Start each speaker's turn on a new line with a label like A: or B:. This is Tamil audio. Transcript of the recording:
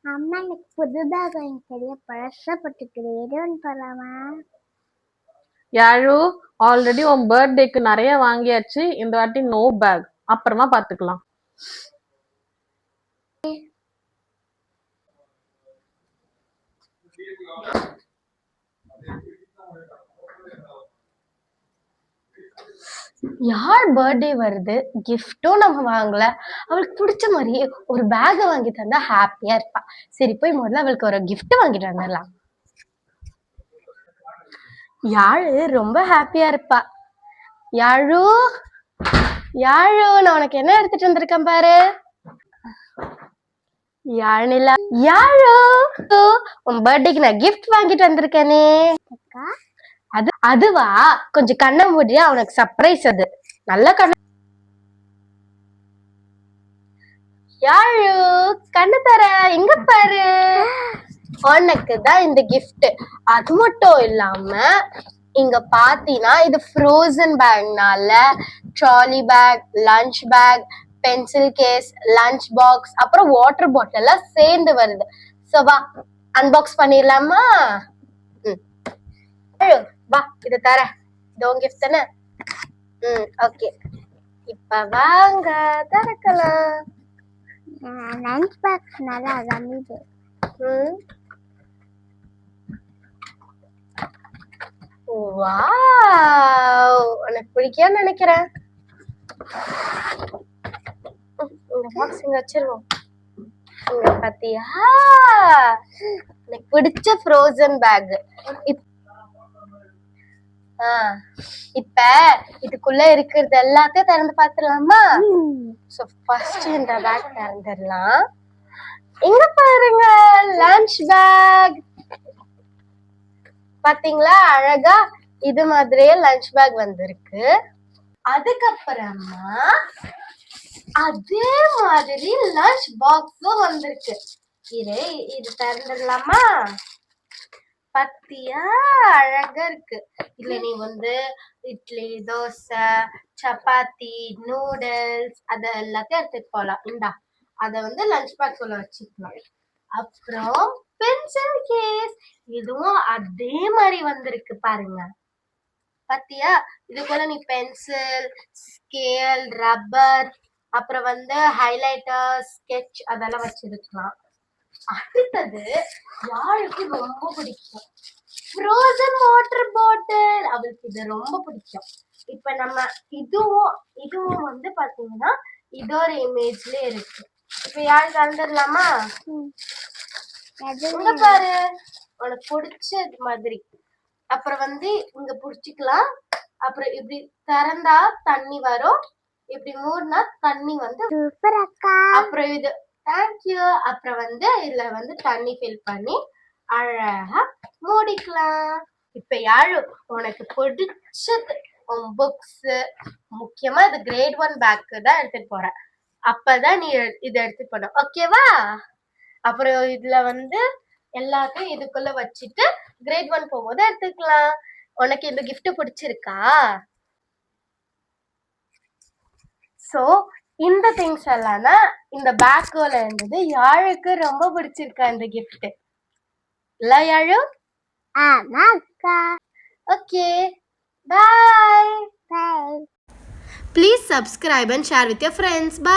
A: அம்மா எனக்கு புதுதாக வாங்கி தெரிய பழசப்பட்டுக்கிறேன். எதுவும் போலாமா?
B: யாழு, ஆல்ரெடி உன் பர்த்டேக்கு நிறைய வாங்கியாச்சு. இந்த வாட்டி நோ பேக், அப்புறமா பாத்துக்கலாம்.
C: யார் பர்த்டே வருது, கிஃப்டும் நம்ம வாங்கல, அவளுக்கு பிடிச்ச மாதிரி ஒரு பேக் வாங்கி தந்தா ஹாப்பியா இருப்பா. சரி போய் முதல்ல அவளுக்கு ஒரு கிஃப்ட் வாங்கிட்டு வந்துடலாம். யாழு ரொம்ப ஹாப்பியா இருப்பா. யாழு யாழு, நான் உனக்கு என்ன எடுத்துட்டு வந்திருக்கேன் பாரு. யாழிலா, யாழு, உன் பர்த்டேக்கு நான் கிஃப்ட் வாங்கிட்டு வந்திருக்கேனே. அதுவா, கொஞ்சம் கண்ண மூடியா, உனக்கு சர்ப்ரைஸ். அது நல்ல கண்ண. யாழு, கண்ணு தர, இங்க பாரு. உனக்கு தான் இந்த கிஃப்ட். அது மட்டும் இல்லாம இங்க பாத்தீங்கன்னா இது ஃப்ரோசன் பேக்னால trolley bag, lunch bag, pencil case, lunch box, அப்புறம் வாட்டர் பாட்டில் எல்லாம் சேர்ந்து வருது. சோ வா அன்பாக்ஸ் பண்ணிடலாமா? வா, இது தர. இது உங்க கிஃப்ட் தானே? ஓகே, இப்ப வாங்க திறக்கலாம்.
A: லஞ்ச் பாக்ஸ் நல்லா அகமிது.
C: வாவ், உனக்கு பிடிக்கும்னு நினைக்கிறேன். இந்த பாக்ஸ் இங்க வச்சிருவோம். இங்க பாத்தியா, எனக்கு பிடிச்ச ஃப்ரோசன் பேக். இப்ப இதுக்குள்ள இருக்கிறது எல்லாத்தையும் திறந்து பாத்துடலாமா? சோ ஃபர்ஸ்ட் இந்த பேக் திறந்துடலாம். இங்க பாருங்க, லஞ்ச் பேக். பாத்தீங்களா, அழகா இது மாதிரியே லஞ்ச் பேக் வந்திருக்கு. அதுக்கப்புறமா அதே மாதிரி லஞ்ச் பாக்ஸும் வந்திருக்கு. இது திறந்துடலாமா? பத்தியா, அழகா இருக்கு. இதுல நீ இட்லி, தோசை, சப்பாத்தி, நூடுல்ஸ் அத எல்லாத்தையும் எடுத்துட்டு போலாம். இந்தா, அத லஞ்ச் பாக்ஸ் உள்ள வச்சுக்கலாம். அப்புறம் பென்சில் கேஸ், இதுவும் அதே மாதிரி வந்திருக்கு பாருங்க. பத்தியா, இதுக்குள்ள நீ பென்சில், ஸ்கேல், ரப்பர், அப்புறம் ஹைலைட்டர், ஸ்கெட்ச் அதெல்லாம் வச்சிருக்கலாம். அடுத்தது யாருக்கு ரொம்ப பிடிக்கும், ஃப்ரோசன் வாட்டர் பாட்டில். அவளுக்கு இது ரொம்ப பிடிக்கும். இப்ப நம்ம இதுவும் பாத்தீங்கன்னா இது ஒரு இமேஜ்ல இருக்கு. இப்ப யாரு கலந்துடலாமா? இங்க பாரு, உனக்கு பிடிச்ச மாதிரி. அப்புறம் இங்க புடிச்சுக்கலாம். அப்புறம் இப்படி திறந்தா தண்ணி வரும், இப்படி மூடினா தண்ணி அப்புறம் இது தேங்க்யூ. அப்புறம் இதுல தண்ணி ஃபில் பண்ணி அழகா மூடிக்கலாம். இப்ப யாழு, உனக்கு பிடிச்சது உன் புக்ஸ், முக்கியமா இது கிரேட் 1 பேக்கு தான் எடுத்துட்டு போற. அப்பதான் நீ இதை எடுத்துட்டு போன, ஓகேவா? அப்புறம் இதுல எல்லாத்தையும் இதுக்குள்ள வச்சுட்டு கிரேட் 1 போகும்போது எடுத்துக்கலாம். உனக்கு இந்த கிஃப்ட் பிடிச்சிருக்கா? சோ இந்த திங்ஸ் எல்லாம் இந்த பேக்குல இருந்தது. யாழுக்கு ரொம்ப பிடிச்சிருக்கா இந்த கிஃப்ட்? இல்ல யாழு?
A: ஆமாக்கா.
C: Okay, bye.
A: Bye.
C: Please subscribe and share with your friends. Bye.